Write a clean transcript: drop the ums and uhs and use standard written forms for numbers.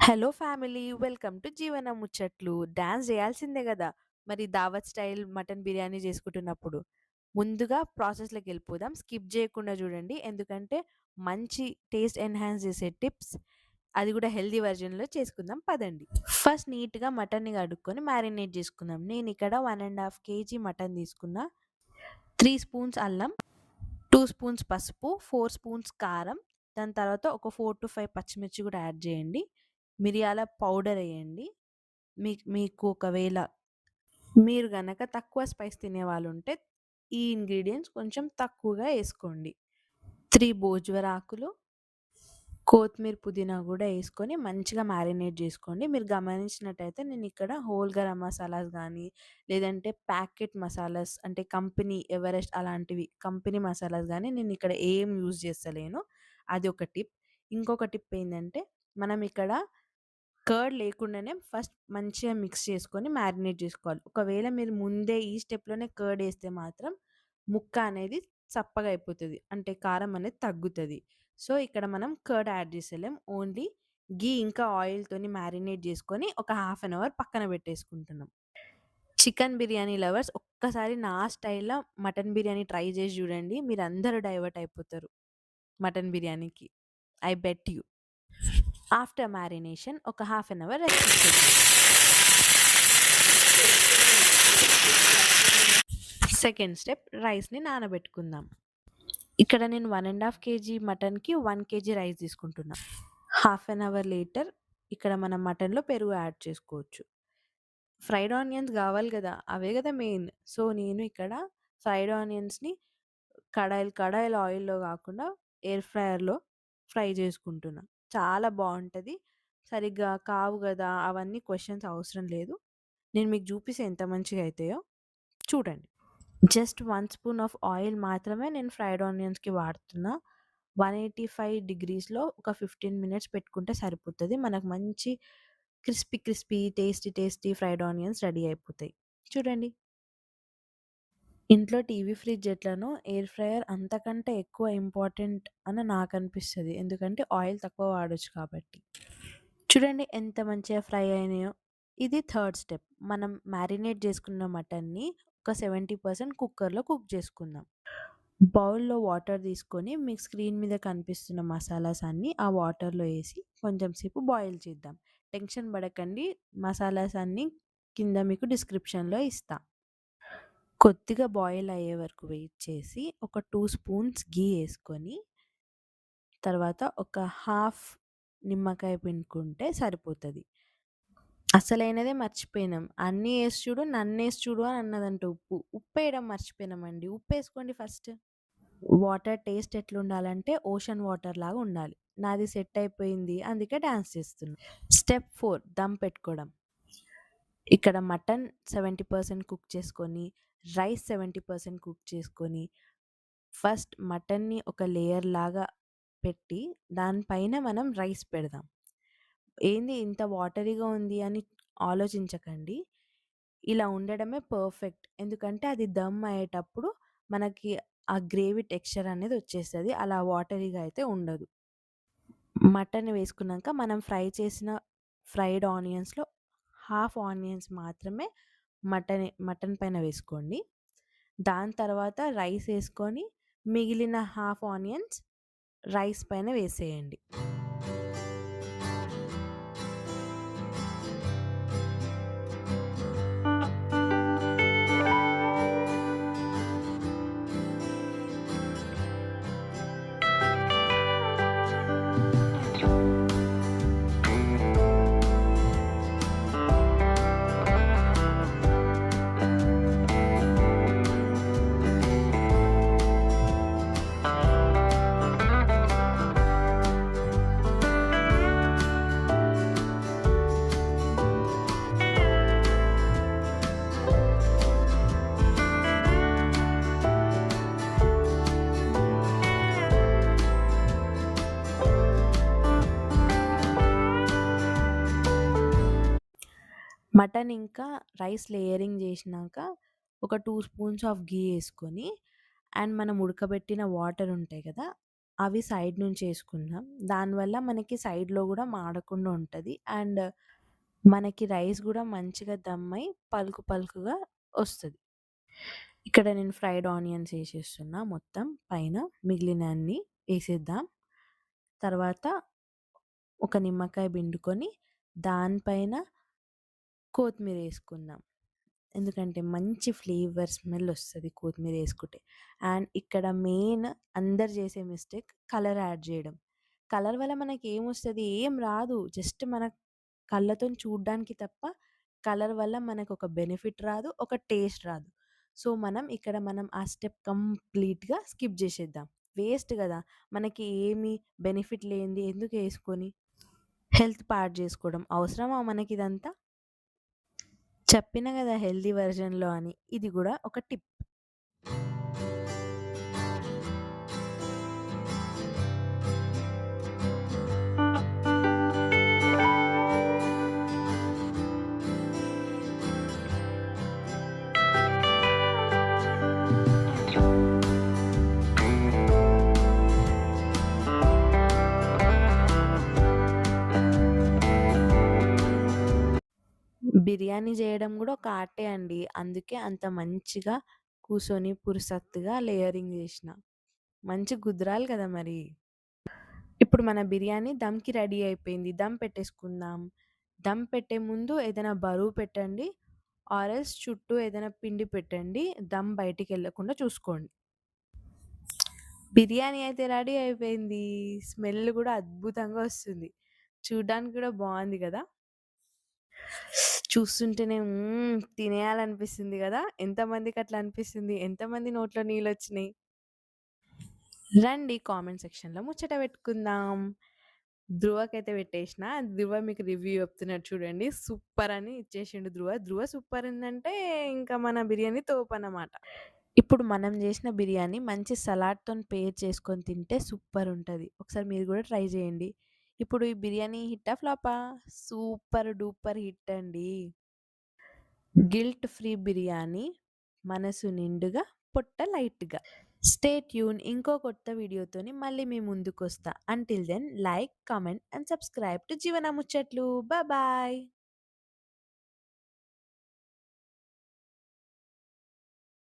Hello family welcome to Jeevana ముచ్చట్లు. Dance చేయాల్సిందే కదా మరి దావత్ స్టైల్ మటన్ బిర్యానీ చేసుకుంటున్నప్పుడు. ముందుగా ప్రాసెస్లోకి వెళ్ళిపోదాం, స్కిప్ చేయకుండా చూడండి, ఎందుకంటే మంచి టేస్ట్ ఎన్హాన్స్ చేసే టిప్స్, అది కూడా హెల్దీ వర్జన్లో చేసుకుందాం పదండి. ఫస్ట్ నీట్గా మటన్ని కడుక్కొని మ్యారినేట్ చేసుకుందాం. నేను ఇక్కడ 1.5 kg మటన్ తీసుకున్నా. 3 స్పూన్స్ అల్లం, 2 స్పూన్స్ పసుపు, 4 స్పూన్స్ కారం, దాని తర్వాత ఒక 4 to 5 పచ్చిమిర్చి కూడా యాడ్ చేయండి. మిరియాల పౌడర్ వేయండి. మీకు ఒకవేళ మీరు గనక తక్కువ స్పైస్ తినేవాళ్ళు ఉంటే ఈ ఇంగ్రీడియంట్స్ కొంచెం తక్కువగా వేసుకోండి. 3 భోజ్వర ఆకులు, కొత్తిమీర, పుదీనా కూడా వేసుకొని మంచిగా మ్యారినేట్ చేసుకోండి. మీరు గమనించినట్టయితే నేను ఇక్కడ హోల్ గరం మసాలాస్ కానీ లేదంటే ప్యాకెట్ మసాలాస్ అంటే కంపెనీ ఎవరెస్ట్ అలాంటివి కంపెనీ మసాలాస్ కానీ నేను ఇక్కడ ఏం యూజ్ చేస్తలేను. అది ఒక టిప్. ఇంకొక టిప్ ఏంటంటే మనం ఇక్కడ కర్డ్ లేకుండానే ఫస్ట్ మంచిగా మిక్స్ చేసుకొని మ్యారినేట్ చేసుకోవాలి. ఒకవేళ మీరు ముందే ఈ స్టెప్‌లోనే కర్డ్ ఏస్తే మాత్రం ముక్క అనేది చప్పగా అయిపోతది. అంటే కారం అనేది తగ్గుతది. సో, ఇక్కడ మనం కర్డ్ యాడ్ చేస్తలేం. ఓన్లీ ఘీ ఇంకా ఆయిల్‌తోని మ్యారినేట్ చేసుకొని ఒక హాఫ్ అన్ అవర్ పక్కన పెట్టేసుకుంటున్నాం. చికెన్ బిర్యానీ లవర్స్ ఒక్కసారి నా స్టైల్‌లో మటన్ బిర్యానీ ట్రై చేసి చూడండి. మీరందరూ డైవర్ట్ అయిపోతారు మటన్ బిర్యానీకి. I bet you. After marination ఒక హాఫ్ అన్ అవర్ రెస్ట్ ఇచ్చేద్దాం. సెకండ్ స్టెప్, రైస్‌ని నానబెట్టుకుందాం. ఇక్కడ నేను 1.5 kg మటన్‌కి 1 kg రైస్ తీసుకుంటున్నా. హాఫ్ అన్ అవర్ లేటర్ ఇక్కడ మనం మటన్‌లో పెరుగు యాడ్ చేసుకోవచ్చు. ఫ్రైడ్ ఆనియన్స్ కావాలి కదా! అవే కదా మెయిన్. సో, నేను ఇక్కడ ఫ్రైడ్ ఆనియన్స్‌ని కడాయిలో ఆయిల్‌లో కాకుండా ఎయిర్ ఫ్రైయర్‌లో ఫ్రై చేసుకుంటున్నా. చాలా బావుంటది. సరిగ్గా కావు కదా! అవన్నీ క్వెషన్స్ అవసరం లేదు. నేను మీకు చూపిస్తే ఎంత మంచిగా అయితాయో చూడండి. జస్ట్ 1 స్పూన్ ఆఫ్ ఆయిల్ మాత్రమే నేను ఫ్రైడ్ ఆనియన్స్‌కి వాడుతున్నా. 185 డిగ్రీస్‌లో ఒక 15 మినిట్స్ పెట్టుకుంటే సరిపోతది. మనకు మంచి crispy tasty fried onions ready అయిపోతాయి. చూడండి. ఇంట్లో టీవీ, ఫ్రిడ్జ్ ఎట్లనో ఎయిర్ ఫ్రైయర్ అంతకంటే ఎక్కువ ఇంపార్టెంట్ అని నాకనిపిస్తది. ఎందుకంటే ఆయిల్ తక్కువ వాడొచ్చు కాబట్టి. చూడండి ఎంత మంచిగా ఫ్రై అయినాయో. ఇది థర్డ్ స్టెప్. మనం మ్యారినేట్ చేసుకున్న మటన్‌ని ఒక 70% కుక్కర్‌లో కుక్ చేసుకుందాం. బౌల్‌లో వాటర్ తీసుకొని మీకు స్క్రీన్ మీద కనిపిస్తున్న మసాలాస్ అన్నీ ఆ వాటర్‌లో ఏసి కొంచెం సేపు బాయిల్ చేద్దాం. టెన్షన్ పడకండి. మసాలాస్ అన్నీ కింద మీకు డిస్క్రిప్షన్‌లో ఇస్తా. కొద్దిగా బాయిల్ అయ్యే వరకు వెయిట్ చేసి ఒక 2 స్పూన్స్ ఘీ ఏసుకొని తర్వాత ఒక హాఫ్ నిమ్మకాయ పిండుకుంటే సరిపోతది. అసలైనదే మర్చిపోయినాం. అన్నీ ఏసి చూడు, నన్నేసి చూడు అని అన్నదంట ఉప్పు. ఉప్పేయడం మర్చిపోయినామండి. ఉప్పేసుకోండి ఫస్ట్. వాటర్ టేస్ట్ ఎట్లుండాలంటే ఓషన్ వాటర్ లాగా ఉండాలి. నాది సెట్ అయిపోయింది. అందుకే డాన్స్ చేస్తున్నా. స్టెప్ 4 దమ్ పెట్టుకోవడం. ఇక్కడ మటన్ 70% కుక్ చేసుకొని, రైస్ 70% కుక్ చేసుకొని, ఫస్ట్ మటన్‌ని ఒక లేయర్ లాగా పెట్టి, దానిపైన మనం రైస్ పెడదాం. ఏంది ఇంత వాటరీగా ఉంది అని ఆలోచించకండి. ఇలా ఉండడమే పర్ఫెక్ట్. ఎందుకంటే అది దమ్ అయ్యేటప్పుడు మనకి ఆ గ్రేవీ టెక్స్చర్ అనేది వచ్చేస్తది. అలా వాటరీగా అయితే ఉండదు. మటన్ వేసుకున్నాక మనం ఫ్రై చేసిన ఫ్రైడ్ ఆనియన్స్‌లో హాఫ్ ఆనియన్స్ మాత్రమే మటన్ పైన వేసుకోండి. దాని తర్వాత రైస్ ఏసుకొని మిగిలిన హాఫ్ ఆనియన్స్ రైస్ పైన వేసేయండి. మటన్ ఇంకా రైస్ లేయరింగ్ చేసినాక ఒక 2 స్పూన్స్ ఆఫ్ ఘీ ఏసుకొని అండ్ మనం ఉడకబెట్టిన వాటర్ ఉంటాయి కదా! అవి సైడ్ నుంచి ఏసుకుందాం. దానివల్ల మనకి సైడ్‌లో గూడా మాడకుండా ఉంటది. అండ్ మనకి రైస్ గూడా మంచిగా దమ్ అయి పలుకు పలుకుగా ఒస్తది. ఇక్కడ నేను ఫ్రైడ్ ఆనియన్స్ ఏసేస్తున్నా మొత్తం పైన. మిగిలినన్ని ఏసేద్దాం. తర్వాత ఒక నిమ్మకాయ పిండుకొని దానిపైన కొత్తిమీరేసుకుందాం. ఎందుకంటే మంచి ఫ్లేవర్ స్మెల్ ఒస్తది కొత్తిమీరేసుకుంటే. అండ్ ఇక్కడ మెయిన్ అందరు చేసే మిస్టేక్ కలర్ యాడ్ జేయడం. కలర్ వల్ల మనకేమొస్తది? ఏం రాదు. జస్ట్ మన కళ్ళతోని చూడ్డానికి తప్ప కలర్ వల్ల మనకొక బెనిఫిట్ రాదు. ఒక టేస్ట్ రాదు. సో, మనం ఆ స్టెప్ కంప్లీట్‌గా స్కిప్ జేసేద్దాం. వేస్ట్ గదా! మనకి ఏమి బెనిఫిట్ లేనిది ఎందుకేసుకొని హెల్త్ పాడు జేసుకోవడం. అవసరమా మనకిదంతా? చెప్పిన గదా! హెల్తీ వెర్షన్‌లో అని. ఇది గూడా ఒక టిప్. బిర్యానీ జేయడం గూడా ఒక ఆర్టే అండి. అందుకే అంత మంచిగా కూసొని పురుసత్తుగా లేయరింగ్ జేషిన. మంచిగా కుదరాలి కదా మరి. ఇప్పుడు మన బిర్యానీ దమ్‌కి రెడీ అయిపోయింది. దమ్ పెట్టేసుకుందాం. దమ్ పెట్టే ముందు ఏదైనా బరువు పెట్టండి. ఆర్ ఎల్స్ చుట్టూ ఏదైనా పిండి పెట్టండి. దమ్ బయటికెళ్ళకుండా చూసుకోండి. బిర్యానీ అయితే రెడీ అయిపోయింది. స్మెల్ గూడా అద్భుతంగా వస్తుంది. చూడ్డానికి కూడా బావుంది గదా! చూస్తుంటేనే తినేయాలనిపిస్తుంది గదా! ఎంతమందికి అట్లా అనిపిస్తుంది? ఎంతమంది నోట్లో నీళ్ళొచ్చినాయి? రండి కామెంట్ సెక్షన్‌లో ముచ్చట పెట్టుకుందాం. ధ్రువకైతే పెట్టేషిన. ధ్రువ మీకు రివ్యూ చెప్తున్నాడు చూడండి. సూపర్ అని ఇచ్చేషిండు ధ్రువ. ధ్రువ సూపర్ ఉందంటే ఇంకా మన బిర్యానీ తోపనమాట. ఇప్పుడు మనం జేసిన బిర్యానీ మంచి సలాడ్‌తోని పేర్ చేసుకొని తింటే సూపర్ ఉంటది. ఒకసారి మీరు గూడా ట్రై జేయండి. ఇప్పుడు ఈ బిర్యానీ హిట్టా? ఫ్లాపా? సూపర్ డూపర్ హిట్ అండి. Guilt free biryani. మనసు నిండుగా, పొట్ట లైట్‌గా. స్టే ట్యూన్ ఇంకో కొత్త వీడియోతోని మళ్ళీ మీ ముందుకొస్తా. Until then like, comment and subscribe to Jeevana Muchchatlu. Bye.